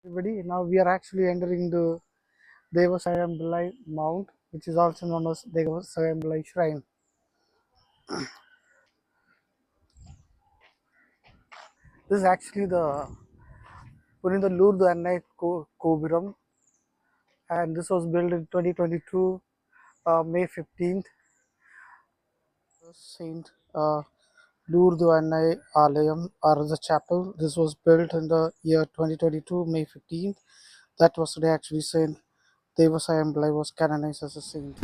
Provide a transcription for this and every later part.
Everybody, now we are actually entering the Devasahayam Mount, which is also known as Devasahayam Shrine. This is actually the Punitha Lourdes Annai Koburam, and this was built in 2022, May 15th. Saint Lourdes Annai Alayam, or the chapel. This was built in the year 2022, May 15th. That was today actually Saint Devasahayam was canonized as a saint.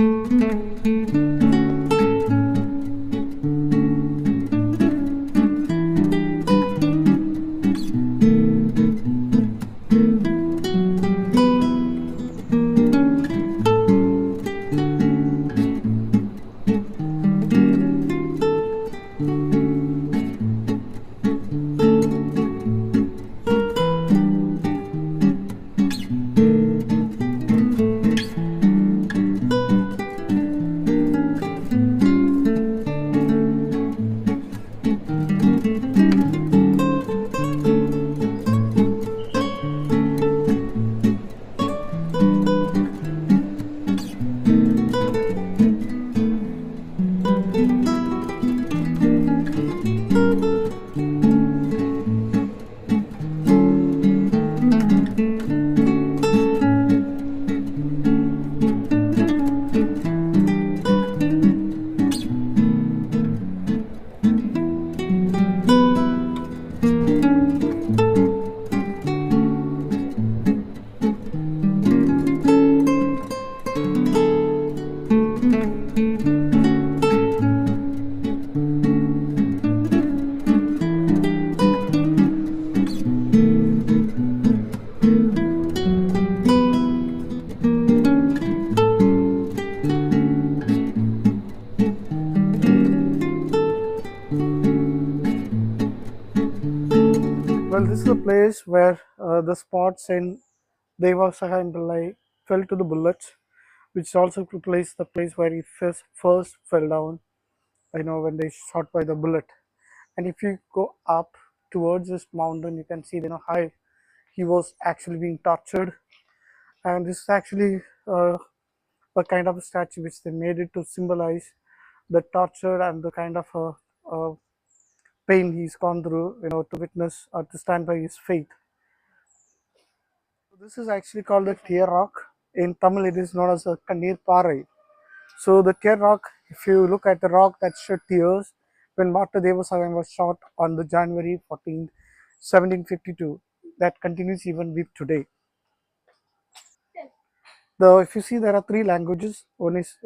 Well, this is a place where the spots in Devasahayam fell to the bullets, which also replaced the place where he first fell down, when they shot by the bullet. And if you go up towards this mountain, you can see, how he was actually being tortured. And this is actually a kind of a statue which they made it to symbolize the torture and the kind of pain he's gone through, to witness or to stand by his faith. This is actually called the tear rock. In Tamil, it is known as a Kannir Parai. So the tear rock, if you look at the rock that shed tears when Marta Devasahayam was shot on the January 14th, 1752, that continues even with today. If you see, there are three languages. One is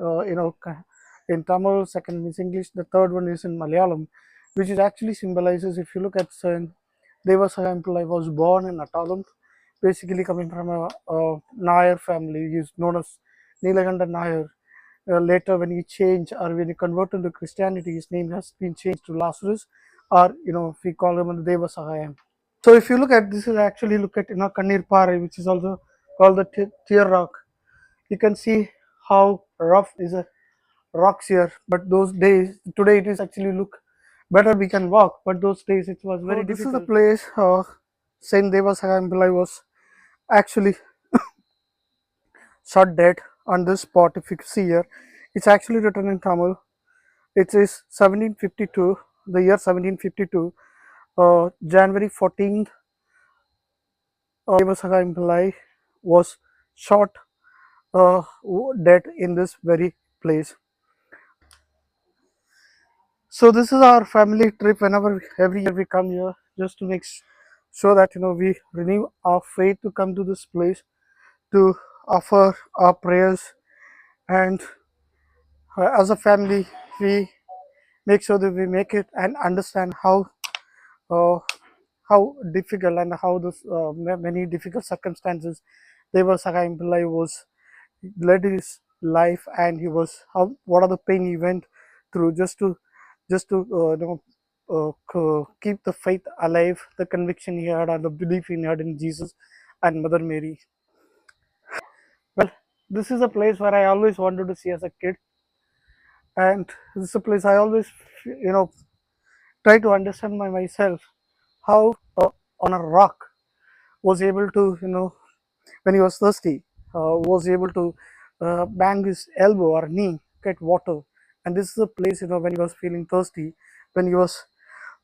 in Tamil, second is English, the third one is in Malayalam, which is actually symbolizes, if you look at Saint Devasahayam Pillai was born in Attalam, basically coming from a Nair family. He is known as Nilaganda Nair. Later, when he changed or when he converted to Christianity, his name has been changed to Lazarus, or if we call him Devasahayam. So if you look at this, is actually look at Kannir Pare, which is also called the tear rock. You can see how rough is a rocks here, but those days, today it is actually look better, we can walk, but those days it was very difficult. This is the place Saint Devasahayam Pillai was actually shot dead on this spot. If you see here, it's actually written in Tamil. It is 1752, the year 1752, January 14th, Devasahayam Pillai was shot dead in this very place. So this is our family trip. Whenever every year we come here, just to make sure that we renew our faith to come to this place to offer our prayers, and as a family we make sure that we make it and understand uh, how difficult and how this many difficult circumstances Devasahayam Pillai was led his life, and he was what are the pain he went through just to keep the faith alive, the conviction he had and the belief he had in Jesus and Mother Mary. Well, this is a place where I always wanted to see as a kid, and this is a place I always try to understand by myself how on a rock was able to, when he was thirsty, was able to bang his elbow or knee, get water. And this is a place, when he was feeling thirsty, when he was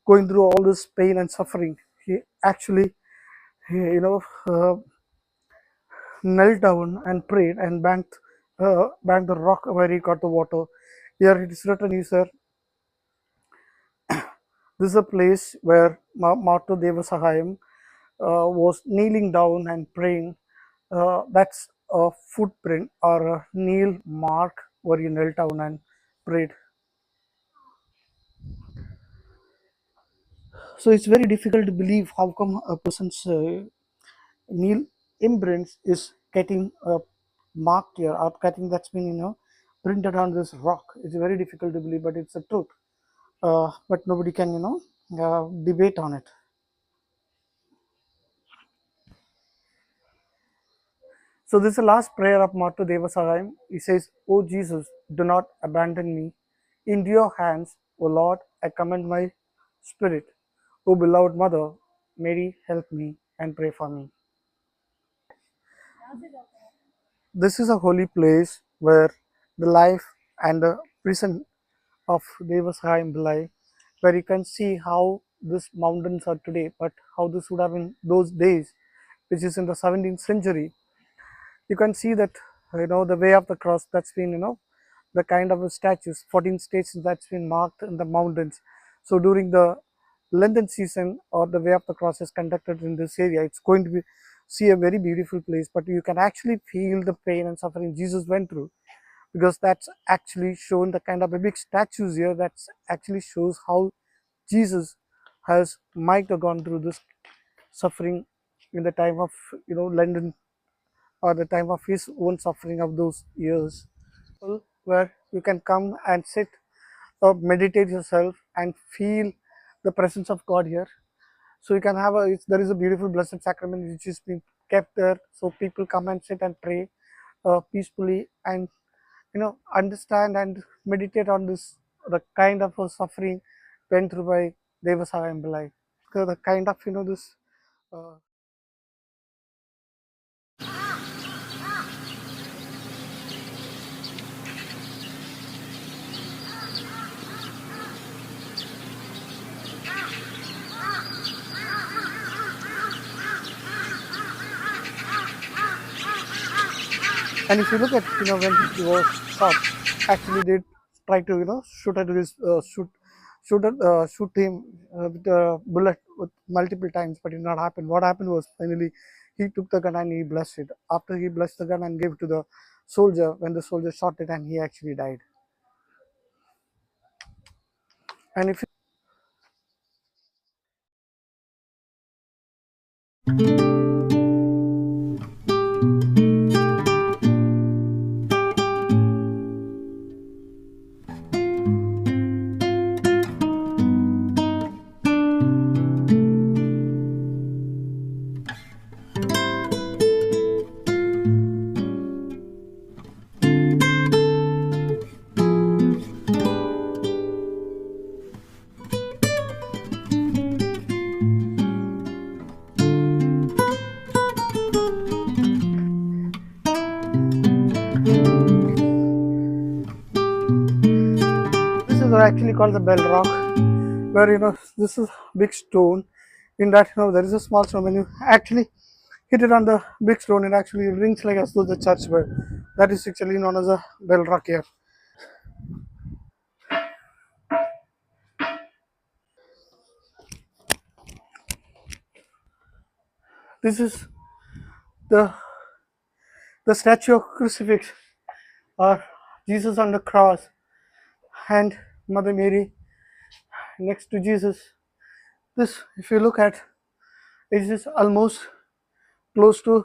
going through all this pain and suffering, he actually, he, knelt down and prayed and banged the rock where he got the water. Here it is written, he said, this is a place where Martyr Devasahayam was kneeling down and praying. That's a footprint or a nail mark where he knelt down and prayed. So it's very difficult to believe how come a person's nail imprints is getting marked here or getting that's been printed on this rock. It's very difficult to believe, but it's the truth. But nobody can debate on it. So this is the last prayer of Martyr Devasahayam. He says, "O Jesus, do not abandon me. Into your hands, O Lord, I commend my spirit. O beloved Mother, Mary, help me and pray for me." This is a holy place where the life and the prison of Devasahayam lie, where you can see how these mountains are today, but how this would have been those days, which is in the 17th century. You can see that the way of the cross that's been the kind of statues, 14 stations that's been marked in the mountains. So during the Lenten season or the way of the cross is conducted in this area, it's going to be see a very beautiful place, but you can actually feel the pain and suffering Jesus went through, because that's actually shown the kind of a big statues here that actually shows how Jesus has might have gone through this suffering in the time of London or the time of his own suffering of those years, where you can come and sit or meditate yourself and feel the presence of God here. So you can have there is a beautiful blessed sacrament which is being kept there, so people come and sit and pray peacefully and understand and meditate on this the kind of suffering went through by Devasahayam Pillai. So the kind of this uh, and if you look at when he was shot, actually they tried to shoot at his shoot him with a bullet with multiple times, but it did not happen. What happened was finally he took the gun and he blessed it. After he blessed the gun and gave it to the soldier, when the soldier shot it and he actually died. And if this is actually called the Bell Rock, where this is big stone. In that there is a small stone. When you actually hit it on the big stone, it actually rings like as though the church bell. That is actually known as a Bell Rock here. This is the statue of crucifix or Jesus on the cross and Mother Mary next to Jesus. This, if you look at, it is almost close to